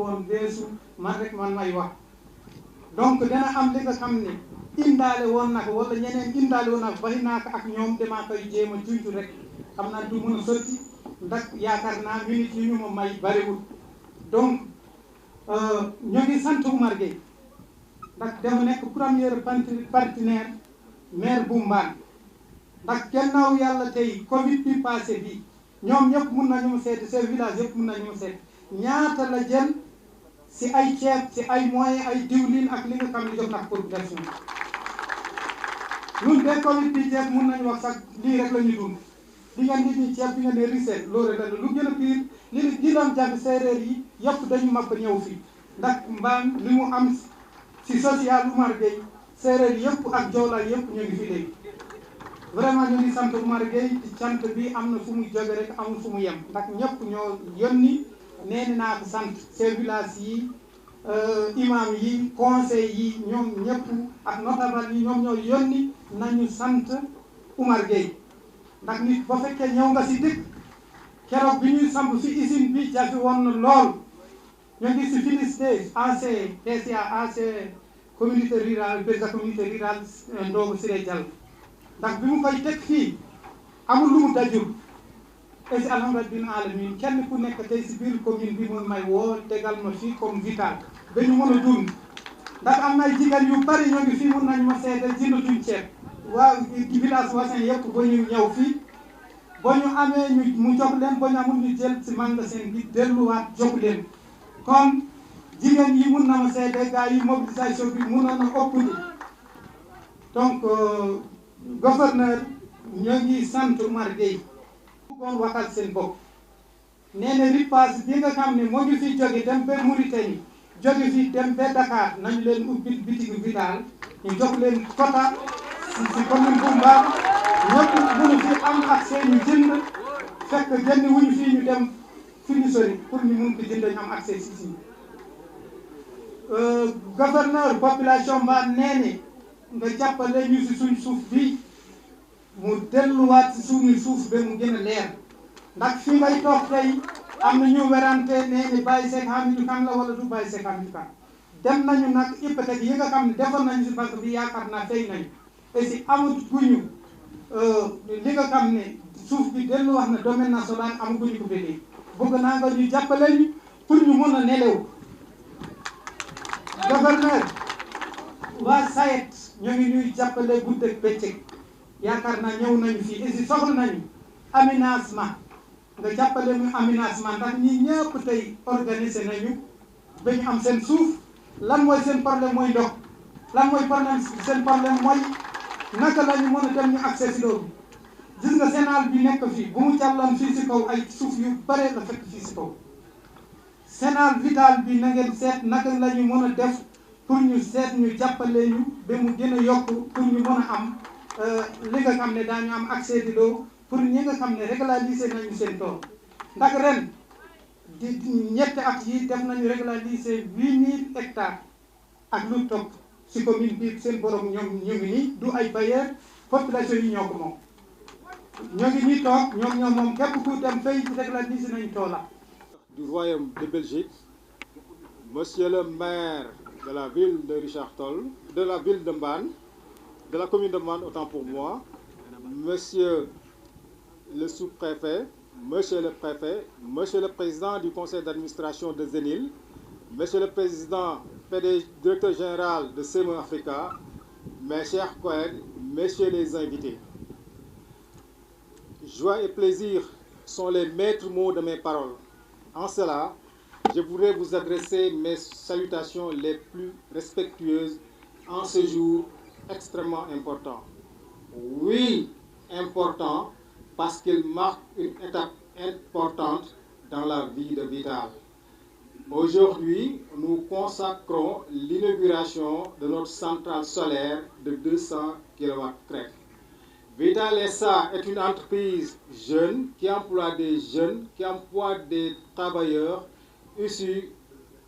woon beesu man rek man may wax donc dana am li nga xam ne indaale woon nag wala ñeneen indaale woon nag bari naa ko ak ñoom damaa koy jéem a junj rek xam naa du mën a sotti ndax yaakaar naa minute yi ñu ma may bariwul donc ñu ngi sant Oumar Gueye ndax dama nekk premier partenaire maire bu Mbane ndax gannaaw yàlla tey Covid bi passé bi ñoom ñëpp mun nañu ma seeti seen village yëpp mun nañu ma seeti ñaata la jël si ay ceeb si ay moyens ay diwlin ak li nga xam ne jox na population ñun de Covid bi jeex mun nañu wax sax lii rek la ñu dund di nga nit ñi ceeb di nga ne risée loolu rek la lu gën a pire li doon jàng séeréer yi yëpp dañu màbb ñëw fii ndax Mbane li mu am si social Oumar Gueye séeréer yëpp ak joola yëpp ñu ngi fi léegi vraiment ñu ngi sant Oumar Gueye ci cant bi am na fu mu jóge rek amul fu mu yem ndax ñëpp ñoo yónni nee naa ko sant ces villages yi imam yi conseil yi ñoom ñëpp ak notable yi ñoom ñoo yónni nañu sant Oumar Gueye ndax nit ba fekkee ñëw nga si dëkk keroog bi ñuy samp fi usine bi jafe woon na lool ñu ngi si Finistère AC TCA AC communauté rurale président communauté rurale Ndoogu Siré Dial ndax bi mu koy teg fii amul lu mu dajul et si alhamdulilah alamin kenn ku nekk tey si biir commune bi mun may woo tegal ma fii comme vital ba ñu mën a dund ndax am na ay jigéen yu bari ñoo ngi fii mun nañu ma seede jëndatuñ ceeb waa village voisin yëpp ba ñu ñëw fii ba ñu amee ñu mu jox leen ba ñu amul ñu jël si magasin bi delluwaat jox leen kon jigéen yi mun na ma seede gars yi mobilisation bi munoon a ëpp ni donc gouverneur ñoo ngi sant Oumar Gueye bëggoon waxal seen bopp nee na ripaas bi nga xam ne moo ngi fi jóge dem ba Mauritanie jóge fi dem ba Dakar nañu leen ubbil bitigu vital ñu jox leen quota si commune bu Mbane ñëpp mënu fi am accès ñu jënd fekk jënd wuñu fii ñu dem fi ñu sori pour ñu mun ko jënd ñu am accès si si gouverneur population Mbane nee nga jàppale ñu si suñ suuf bi mu delluwaat si suñu suuf ba mu gën a leer ndax fi ngay toog tey am na ñu werante nee ni Baye Seck Hamidou Kane la wala du Baye Seck Hamidou Kane dem nañu nag hypothèque yi nga xam ne defoon nañu si banque bi yaakaar naa fay nañu et si amut guñu li nga xam ne suuf bi dellu wax na domaine national amaguñu ko ba léegi bëgg naa nga ñu jàppale ñu pour ñu mën a nelew gouverneur waa SAED ñoo ngi ñuy jàppale guddeeg bëccëg yaakaar naa ñëw nañu fii et si soxla nañu aménagement nga jàppale ñu aménagement ndax ñi ñëpp tey organisé nañu ba ñu am seen suuf lan mooy seen problème mooy ndox lan mooy problème seen problème mooy naka la ñu mën a dem ñu accès si loolu gis nga Sénal bi nekk fii bu mu jàlloon fii si kaw ay suuf yu bare la fekk fii si kaw Sénal vital bi na ngeen seet naka la ñu mën a def pour ñu seet ñu jàppale ñu ba mu gën a yokk pour ñu mën a am li nga xam ne daañu am accès di l'eau pour ñi nga xam ne régulariser nañu seen tool ndax ren di ñetti at yi def nañu régulariser 8000 hectares ak lu topp si commune bi seen borom ñoom ñu ngi nii du ay bailleur population yi ñoo ko moom ñoo ngi nii toog ñoom moom képp ku dem fay régulariser nañu toolam. Du royaume de Belgique, monsieur le maire de la ville de Richard Toll, de la ville de Mbane, de la commune de Mbane autant pour moi, monsieur le sous-préfet, monsieur le préfet, monsieur le président du conseil d'administration de Zenil, monsieur le président directeur général de CME Africa, mes chers collègues, messieurs les invités. Joie et plaisir sont les maîtres mots de mes paroles. En cela, je voudrais vous adresser mes salutations les plus respectueuses en ce jour extrêmement important. Oui, important parce qu'il marque une étape importante dans la vie de Vital. Aujourd'hui, nous consacrons l'inauguration de notre centrale solaire de 200 kW-crête. Vital SA est une entreprise jeune qui emploie des jeunes, qui emploie des travailleurs issus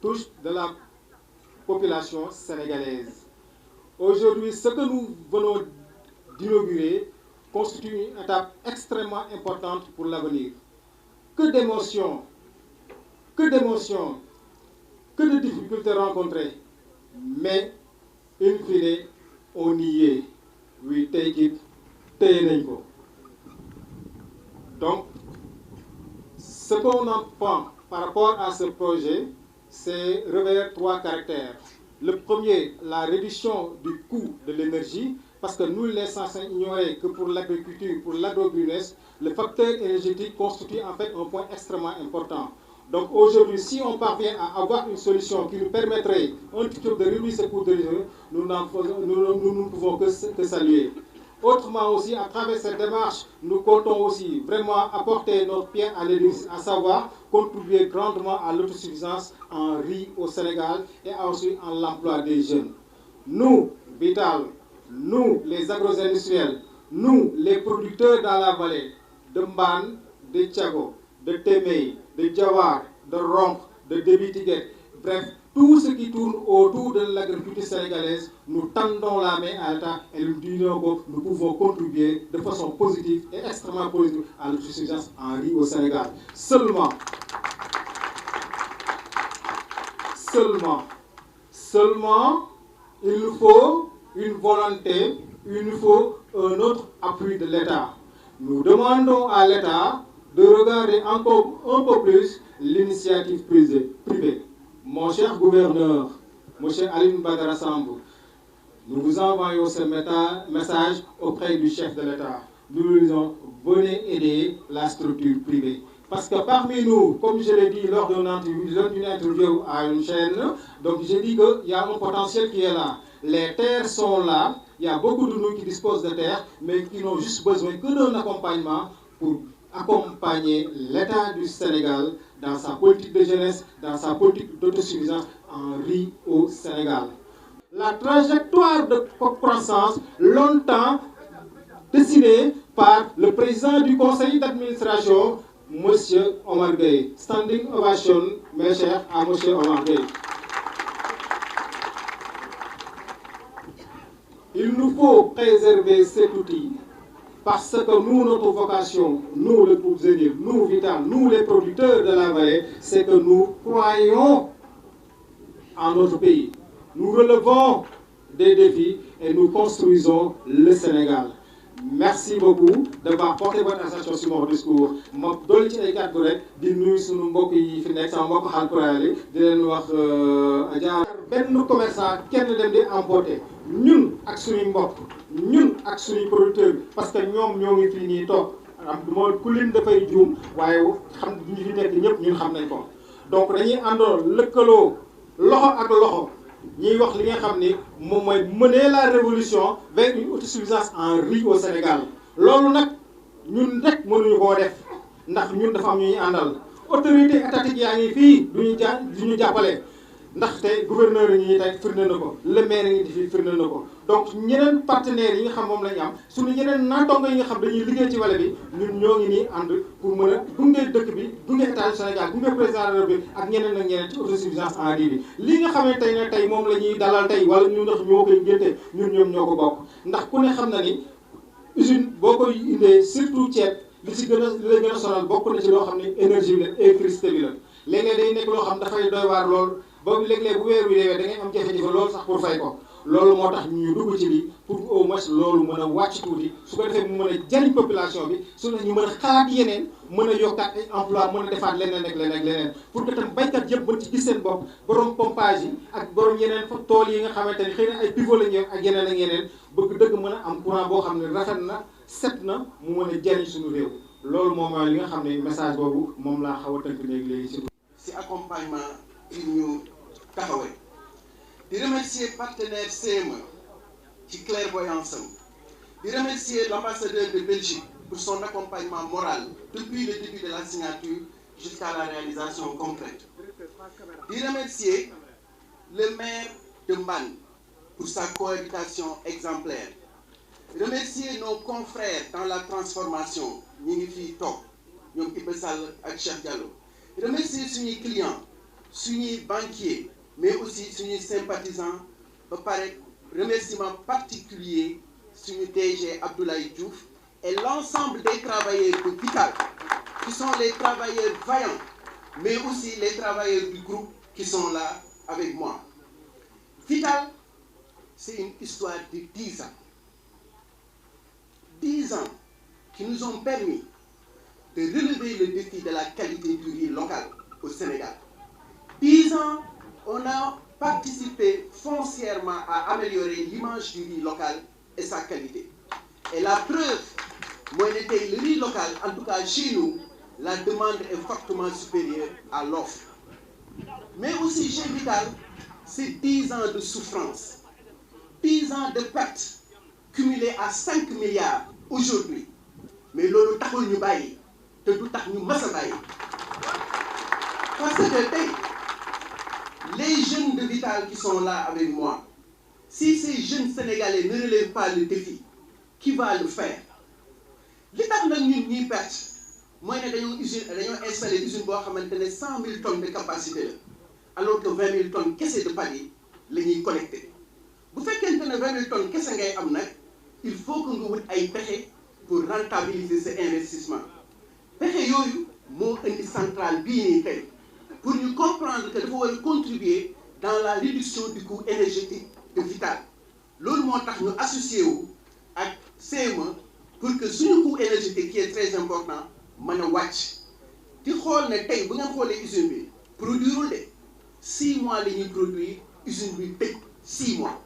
tous de la population sénégalaise. Aujourd'hui, ce que nous venons d'inaugurer constitue une étape extrêmement importante pour l'avenir. Que d'émotions, que que de difficultés rencontrées, mais in fine, on y est. We take it, téye nañ ko. Donc, ce qu'on entend par rapport à ce projet, c'est revers 3 caractères. Le premier, la réduction du coût de l'énergie, parce que nous les censés ignorer que pour l'agriculture, pour l'agrobusiness, le facteur énergétique constitue en fait un point extrêmement important. Donc aujourd'hui, si on parvient à avoir une solution qui nous permettrait un petit peu de réduire ce coût de l'énergie, nous ne pouvons que saluer. Autrement aussi, à travers cette démarche, nous comptons aussi vraiment apporter notre pierre à l'édifice, à savoir contribuer grandement à l'autosuffisance en riz au Sénégal et aussi en l'emploi des jeunes. Nous, Vital, nous, les agro-industriels, nous, les producteurs dans la vallée de Mbane, de Thiago, de Témé, de Diawar, de Ronk, de Débitiguet, bref, tout ce qui tourne autour de l'agriculture sénégalaise, nous tendons la main à l'État et nous disons que nous pouvons contribuer de façon positive et extrêmement positive à l'autosuffisance en riz au Sénégal. Seulement, il nous faut une volonté, il nous faut un autre appui de l'État. Nous demandons à l'État de regarder encore un peu plus l'initiative privée. Mon cher gouverneur, mon cher Aline Badara Sambou, nous vous envoyons ce message auprès du chef de l'État. Nous lui disons, venez aider la structure privée. Parce que parmi nous, comme je l'ai dit lors d'une interview à une chaîne, donc j'ai dit qu'il y a un potentiel qui est là. Les terres sont là, il y a beaucoup de nous qui disposent de terres, mais qui n'ont juste besoin que d'un accompagnement pour accompagner l'État du Sénégal dans sa politique de jeunesse, dans sa politique d'autosuffisance en riz au Sénégal. La trajectoire de croissance longtemps dessinée par le président du conseil d'administration, M. Omar Gueye. Standing ovation, mes chers, à M. Omar Gueye. Il nous faut préserver cet outil parce que nous, notre vocation, nous le groupe Zénith, nous Vital, nous les producteurs de la vallée, c'est que nous croyons en notre pays. Nous relevons des défis et nous construisons le Sénégal. Merci beaucoup d'avoir porté votre attention sur mon discours. Je dolli ci ay kàddu rek di nuyu sunu mbokk yi fi nekk sama mbokk Haalpulaar yi di leen wax Adja benn commerçant kenn dem di emporter ñun ak suñuy mbokk ñun ak suñuy producteurs parce que ñoom ñoo ngi fii nii toog am moo ku lim dafay juum waaye xam ñi fi nekk ñëpp ñun xam nañ ko donc dañuy àndoon lëkkaloo loxo ak loxo ñuy wax li nga xam ni moom mooy mener la révolution vers une autosuffisance en riz au Sénégal loolu nag ñun rek mënuñu koo def ndax ñun dafa am ñuy àndal autorité étatique yaa ngi fii duñu jàppale ndaxte gouverneur yi ñuy tey firnde na ko le maire yi ngi fi firnde na ko donc ñeneen partenaires yi nga xam moom la ñu am suñu ñeneen naataango yi nga xam dañuy liggéey ci wàll bi ñun ñoo ngi nii ànd pour mën a gunge dëkk bi gunge état du Sénégal gunge président de la République ak ñeneen ak ñeneen ci autosuffisance en riz bi li nga xam ne tey ne tey moom la ñuy dalal tey wala ñu ndax ñoo koy génte ñun ñoom ñoo ko bokk ndax ku ne xam na ni usine boo koy indee surtout ceeb li ci gën a li lay gën a sonal bokk na ci loo xam ne énergie bi la électricité bi la léeg-léeg day nekk loo xam dafay doy waar lool ba léeg-léeg bu weer wi deewee da ngay am jafe-jafe loolu sax pour fay ko loolu moo tax ñu dugg ci lii pour au moins loolu mën a wàcc tuuti su ko defee mu mën a jariñ population bi su ne ñu mën a xalaat yeneen mën a yokkaat ay emploi mën a defaat leneen ak leneen ak leneen pour que tam baykat yëpp mën ci gis seen bopp borom pompage yi ak borom yeneen fa tool yi nga xamante ni xëy na ay pivot la ñu ak yeneen ak yeneen bëgg dëgg mën a am courant boo xam ne rafet na set na mu mën a jariñ suñu réew loolu moom mooy li nga xam ne message boobu moom laa xaw a tënk léegi si accompagnement yi ñu taxawee di remercier partenaire CME ci clairvoyance am di remercier l'ambassadeur de Belgique pour son accompagnement moral depuis le début de la signature jusqu'à la réalisation concrète. di remercier le maire de Mbane pour sa cohabitation exemplaire. Remercier nos confrères dans la transformation ñi ngi fii toog ñoom Iba Sall ak Cheikh Diallo. Remercier suñuy clients suñuy banquiers mais aussi suñuy sympathisants ba pare remerciement particulier suñu DG Abdoulaye Diouf et l'ensemble des travailleurs de Vital qui sont les travailleurs vaillants mais aussi les travailleurs du groupe qui sont là avec moi. Vital, c'est une histoire de 10 ans. 10 ans qui nous ont permis de relever le défi de la qualité du riz local au Sénégal. 10 ans, on a participé foncièrement à améliorer l'image du riz local et sa qualité. Et la preuve, moi, le riz local, en tout cas chez nous, la demande est fortement supérieure à l'offre. Mais aussi chez Vital, c'est 10 ans de souffrance, 10 ans de pertes cumulées à 5 milliards aujourd'hui. Mais l'eau taxul ñu bàyyi te du tax ñu mës a bàyyi. Parce que tey les jeunes de Vital qui sont là avec moi, si ces jeunes sénégalais ne relèvent pas le défi, qui va le faire? Li tax nag ñun ñuy perte mooy ne dañoo installé usine boo xamante ne 100 000 tonnes de capacité la alors que 20 000 tonnes kese de palier la ñuy connecté. Bu fekkente ne 20 000 tonnes kese ngay am nag il faut que nga wut ay pexe pour rentabiliser ce investissement. Pexe yooyu moo indi centrale bii nii tey pour ñu comprendre que dafa war a contribuer dans la réduction du coût énergétique de Vital. Loolu moo tax ñu associé wu ak CME pour que suñu coût énergétique qui est très important mën a wàcc. di xool ne tey bu ngeen xoolee usine bi produirul de 6 mois la ñuy produire usine bi tëj 6 mois.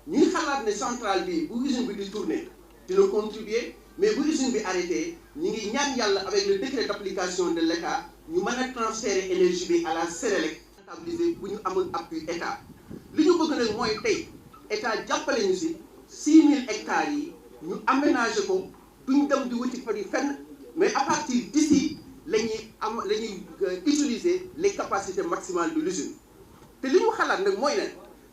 ñuy xalaat ne centrale bi bu usine bi di tourner dina contribuer mais bu usine bi arrêté ñu ngi ñaan yàlla avec le décret d'application de l'État ñu mën a transférer énergie bi à la Sénélec stabiliser bu ñu amul appui état. li ñu bëgg nag mooy tey état jàppale ñu si 6 000 hectares yi ñu aménager ko duñ dem di wuti fa di fenn mais à partir d'ici la ñuy utiliser les capacités maximales de l'usine. te li ñu xalaat nag mooy ne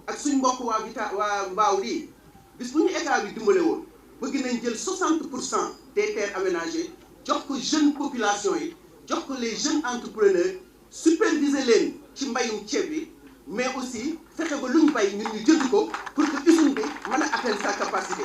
ak suñ mbokk waa Vital waa Mbaaw lii bis bu ñu état bi dimbale woon bëgg nañ jël 60% des terres aménagées jox ko jeunes population yi jox ko les jeunes entrepreneurs superviser leen ci mbayum ceeb bi mais aussi fexe ba lu ñu bay ñun ñu jënd ko pour que usine bi mën a atteindre sa capacité.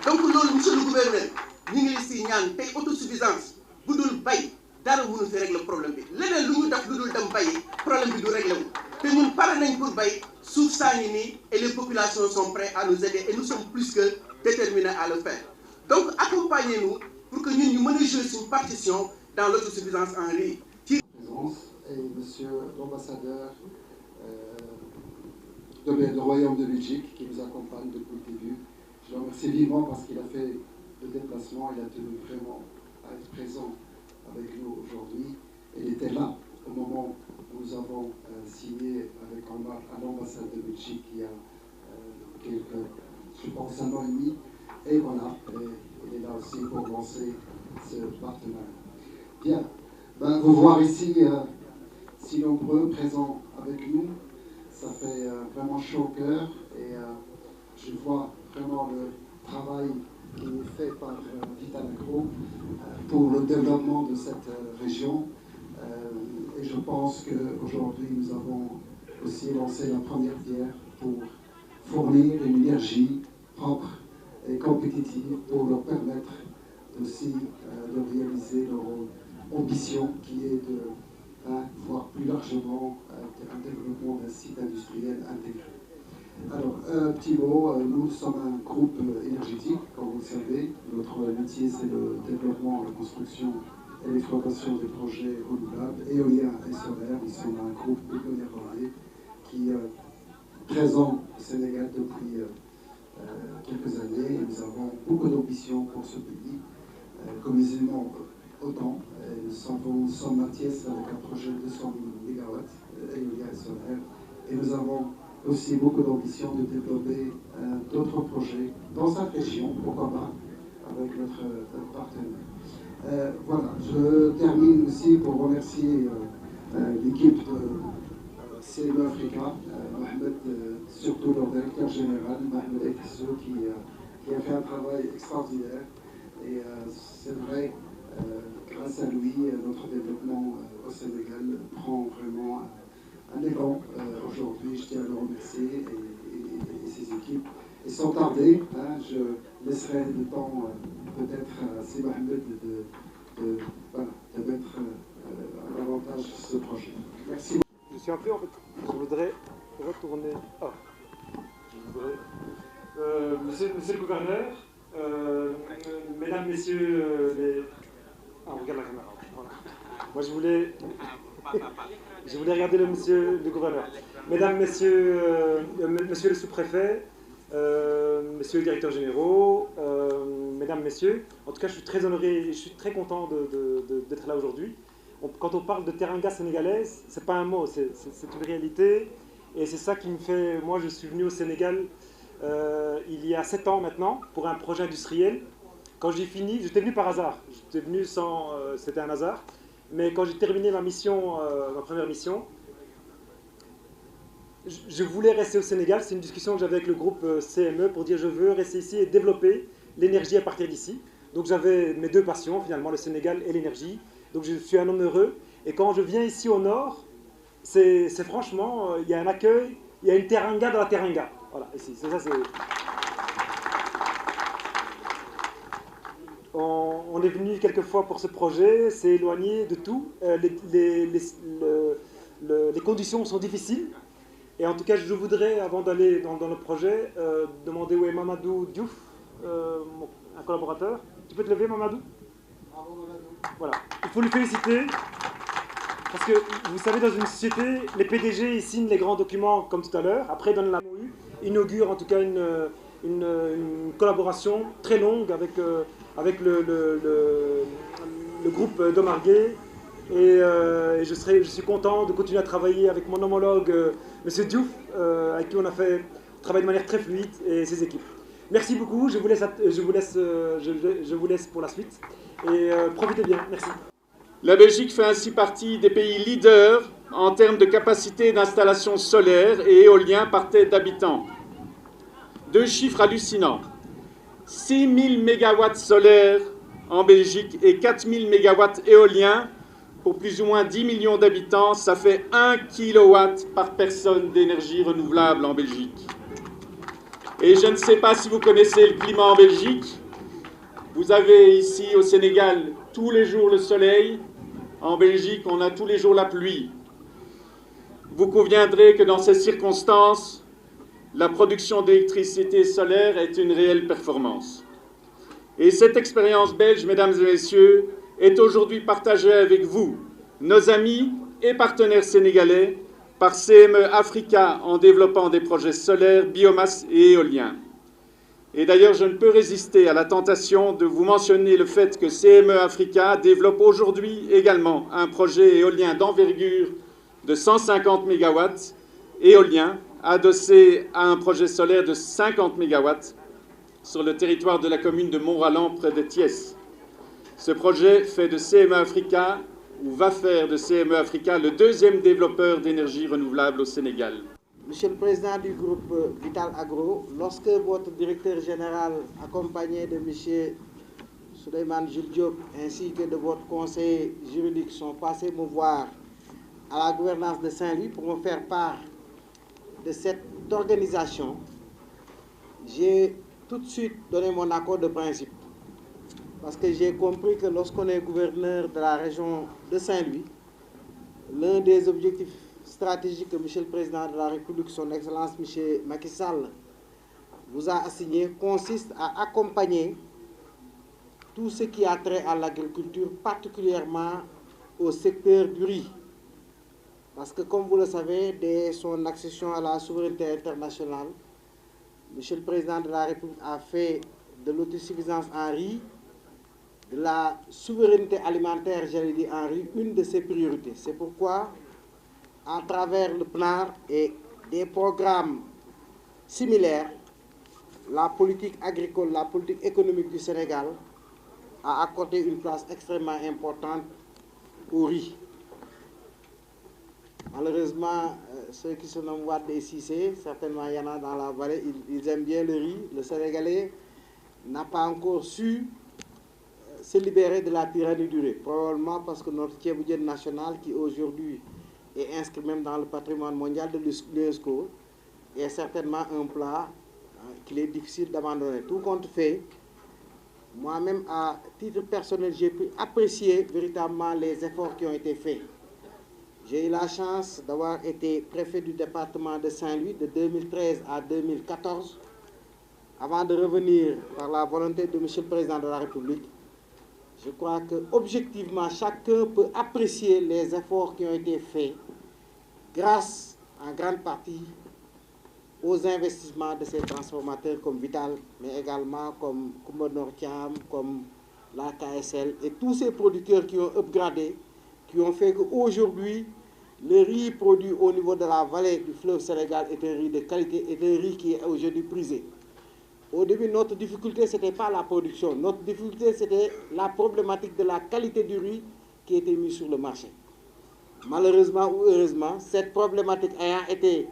donc loolu monsieur le gouverneur ñu ngi si ñaan tey autosuffisance bu dul bay dara mënu fi régler problème bi leneen lu ñu def lu dul dem bayi problème bi du réglé wu te ñun pare nañ pour bay suuf saa ngi nii et les populations sont prêtes à nous aider et nous sommes plus que déterminés à le faire. Donc accompagnez-nous pour que nous menions une partition dans l'autosuffisance en riz. Et monsieur l'ambassadeur du Royaume de Belgique qui nous accompagne depuis le début. Je le remercie vivement parce qu'il a fait le déplacement, il a tenu vraiment à être présent avec nous aujourd'hui. Il était là au moment où nous avons signé avec à l'ambassade de Belgique il y a je pense, 1 an et demi. Et voilà, il est là aussi pour lancer ce partenariat. Bien, vous voir ici si nombreux présents avec nous, ça fait vraiment chaud au cœur et je vois vraiment le travail qui est fait par Vital Agro pour le développement de cette région. Et je pense qu'aujourd'hui, nous avons aussi lancé la première pierre pour fournir une énergie propre et compétitive pour leur permettre aussi de réaliser leur ambition qui est de voir plus largement un développement d'un site industriel intégré. Alors, un petit mot, nous sommes un groupe énergétique, comme vous le savez. Notre métier, c'est le développement, la construction et l'exploitation des projets renouvelables, éoliens et solaires. Nous sommes un groupe néerlandais qui est présent au Sénégal depuis quelques années. Nous avons beaucoup d'ambition pour ce pays, comme musulmans autant. Nous sommes Mathias avec un projet de 200 MW éolien et solaire. Et nous avons aussi beaucoup d'ambition de développer d'autres projets dans cette région, pourquoi pas, avec notre partenaire. Voilà, je termine aussi pour remercier l'équipe de CME Africa, Mohamed, surtout leur directeur général, Mohamed Ekisso, qui a fait un travail extraordinaire. Et c'est vrai, grâce à lui, notre développement au Sénégal prend vraiment un élan aujourd'hui. Je tiens à le remercier et ses équipes. Et sans tarder, je laisserai le temps peut-être à C. Mohamed de mettre à l'avantage ce projet. Merci. Je suis en fait, je voudrais tourner. Ah, je voudrais. Monsieur le gouverneur, mesdames, messieurs, Ah, on regarde la caméra. Voilà. Moi, je voulais regarder monsieur le gouverneur. Mesdames, messieurs, monsieur le sous-préfet, messieurs les directeurs généraux, mesdames, messieurs, en tout cas, je suis très honoré, je suis très content d'être là aujourd'hui. Quand on parle de Teranga sénégalaise, c'est pas un mot, c'est une réalité. Et c'est ça qui me fait... Moi, je suis venu au Sénégal il y a 7 ans maintenant, pour un projet industriel. Quand j'ai fini, j'étais venu par hasard. J'étais venu sans... c'était un hasard. Mais quand j'ai terminé ma mission, ma première mission, je voulais rester au Sénégal. C'est une discussion que j'avais avec le groupe CME pour dire je veux rester ici et développer l'énergie à partir d'ici. Donc j'avais mes deux passions, finalement, le Sénégal et l'énergie. Donc je suis un homme heureux. Et quand je viens ici au nord, c'est franchement, il y a un accueil, il y a une teranga dans la teranga. Voilà, ici, c'est ça, c'est... On est venu quelques fois pour ce projet, c'est éloigné de tout. Les conditions sont difficiles. Et en tout cas, je voudrais, avant d'aller dans le projet, demander où est Mamadou Diouf, un collaborateur. Tu peux te lever, Mamadou? Bravo, Mamadou. Voilà. Il faut le féliciter. Parce que, vous savez, dans une société, les PDG ils signent les grands documents comme tout à l'heure. Après, ils donnent la MOU, inaugurent en tout cas une collaboration très longue avec le groupe Domarguet. Et je suis content de continuer à travailler avec mon homologue, M. Diouf, avec qui on a fait travailler de manière très fluide, et ses équipes. Merci beaucoup, je vous laisse pour la suite. Et profitez bien, merci. La Belgique fait ainsi partie des pays leaders en termes de capacité d'installation solaire et éolien par tête d'habitants. Deux chiffres hallucinants. 6 000 mégawatts solaires en Belgique et 4 000 mégawatts éoliens pour plus ou moins 10 millions d'habitants. Ça fait 1 kilowatt par personne d'énergie renouvelable en Belgique. Et je ne sais pas si vous connaissez le climat en Belgique. Vous avez ici au Sénégal tous les jours le soleil. En Belgique, on a tous les jours la pluie. Vous conviendrez que dans ces circonstances, la production d'électricité solaire est une réelle performance. Et cette expérience belge, mesdames et messieurs, est aujourd'hui partagée avec vous, nos amis et partenaires sénégalais, par CME Africa en développant des projets solaires, biomasse et éoliens. Et d'ailleurs, je ne peux résister à la tentation de vous mentionner le fait que CME Africa développe aujourd'hui également un projet éolien d'envergure de 150 MW éolien, adossé à un projet solaire de 50 MW sur le territoire de la commune de Montrallan, près de Thiès. Ce projet fait de CME Africa, ou va faire de CME Africa, le deuxième développeur d'énergie renouvelable au Sénégal. Monsieur le Président du groupe Vital Agro, lorsque votre directeur général, accompagné de M. Souleymane Jules Diop, ainsi que de votre conseiller juridique, sont passés me voir à la gouvernance de Saint-Louis pour me faire part de cette organisation, j'ai tout de suite donné mon accord de principe. Parce que j'ai compris que lorsqu'on est gouverneur de la région de Saint-Louis, l'un des objectifs stratégique que M. le Président de la République, son Excellence M. Macky Sall, vous a assigné consiste à accompagner tout ce qui a trait à l'agriculture, particulièrement au secteur du riz. Parce que, comme vous le savez, dès son accession à la souveraineté internationale, M. le Président de la République a fait de l'autosuffisance en riz, de la souveraineté alimentaire, j'allais dire en riz, une de ses priorités. C'est pourquoi, à travers le PNAR et des programmes similaires, la politique agricole, la politique économique du Sénégal a accordé une place extrêmement importante au riz. Malheureusement, ceux qui se nomment Wade et Cissé, certainement il y en a dans la vallée, ils aiment bien le riz. Le Sénégalais n'a pas encore su se libérer de la tyrannie du riz. Probablement parce que notre thieboudienne national, qui aujourd'hui est inscrit même dans le patrimoine mondial de l'UNESCO, est certainement un plat qu'il est difficile d'abandonner. Tout compte fait, moi-même, à titre personnel, j'ai pu apprécier véritablement les efforts qui ont été faits. J'ai eu la chance d'avoir été préfet du département de Saint-Louis de 2013 à 2014, avant de revenir par la volonté de M. le Président de la République. Je crois que objectivement, chacun peut apprécier les efforts qui ont été faits grâce en grande partie aux investissements de ces transformateurs comme Vital, mais également comme Kumba Nortiam, comme la KSL et tous ces producteurs qui ont upgradé, qui ont fait qu'aujourd'hui, le riz produit au niveau de la vallée du fleuve Sénégal est un riz de qualité, est un riz qui est aujourd'hui prisé. Au début, notre difficulté, ce n'était pas la production. Notre difficulté, c'était la problématique de la qualité du riz qui était mise sur le marché. Malheureusement ou heureusement, cette problématique ayant été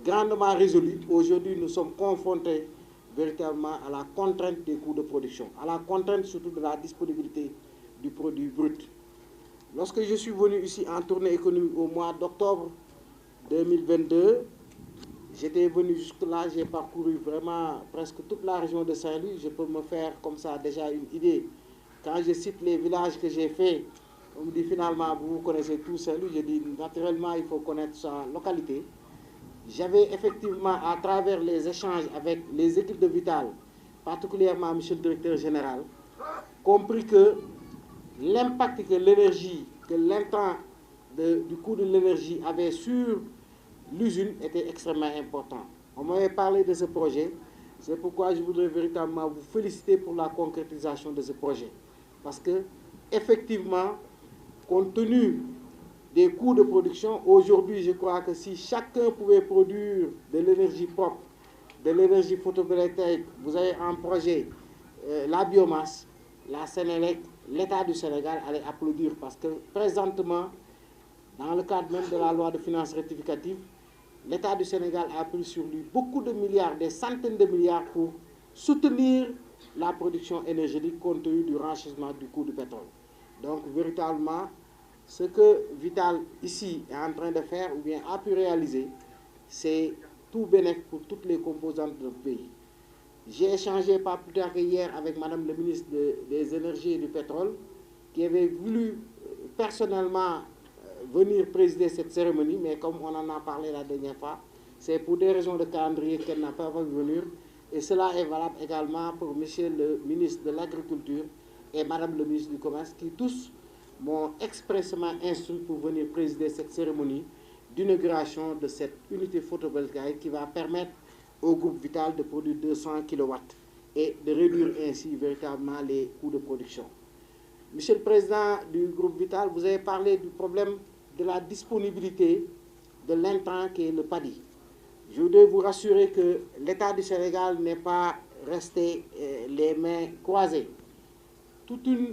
grandement résolue, aujourd'hui, nous sommes confrontés véritablement à la contrainte des coûts de production, à la contrainte surtout de la disponibilité du produit brut. Lorsque je suis venu ici en tournée économique au mois d'octobre 2022, j'étais venu jusque-là, j'ai parcouru vraiment presque toute la région de Saint-Louis. Je peux me faire comme ça déjà une idée. Quand je cite les villages que j'ai faits, on me dit finalement, vous connaissez tout Saint-Louis. Je dis naturellement, il faut connaître sa localité. J'avais effectivement, à travers les échanges avec les équipes de Vital, particulièrement M. le directeur général, compris que l'impact que l'énergie, que l'intrant du coût de l'énergie avait sur l'usine était extrêmement important. On m'avait parlé de ce projet, c'est pourquoi je voudrais véritablement vous féliciter pour la concrétisation de ce projet. Parce que, effectivement, compte tenu des coûts de production, aujourd'hui, je crois que si chacun pouvait produire de l'énergie propre, de l'énergie photovoltaïque, vous avez un projet, la biomasse, la Sénélec, l'État du Sénégal allait applaudir parce que présentement, dans le cadre même de la loi de finances rectificative, l'État du Sénégal a pris sur lui beaucoup de milliards, des centaines de milliards pour soutenir la production énergétique compte tenu du renchérissement du coût du pétrole. Donc, véritablement, ce que Vital ici est en train de faire ou bien a pu réaliser, c'est tout bénéfique pour toutes les composantes de notre pays. J'ai échangé pas plus tard que hier avec Madame le ministre des Énergies et du Pétrole, qui avait voulu personnellement venir présider cette cérémonie, mais comme on en a parlé la dernière fois, c'est pour des raisons de calendrier qu'elle n'a pas voulu venir. Et cela est valable également pour Monsieur le ministre de l'Agriculture et Madame le ministre du Commerce, qui tous m'ont expressément instruit pour venir présider cette cérémonie d'inauguration de cette unité photovoltaïque qui va permettre au groupe Vital de produire 200 kW et de réduire ainsi véritablement les coûts de production. Monsieur le Président du groupe Vital, vous avez parlé du problème de la disponibilité de l'intrant qui est le paddy. Je voudrais vous rassurer que l'État du Sénégal n'est pas resté les mains croisées. Toute une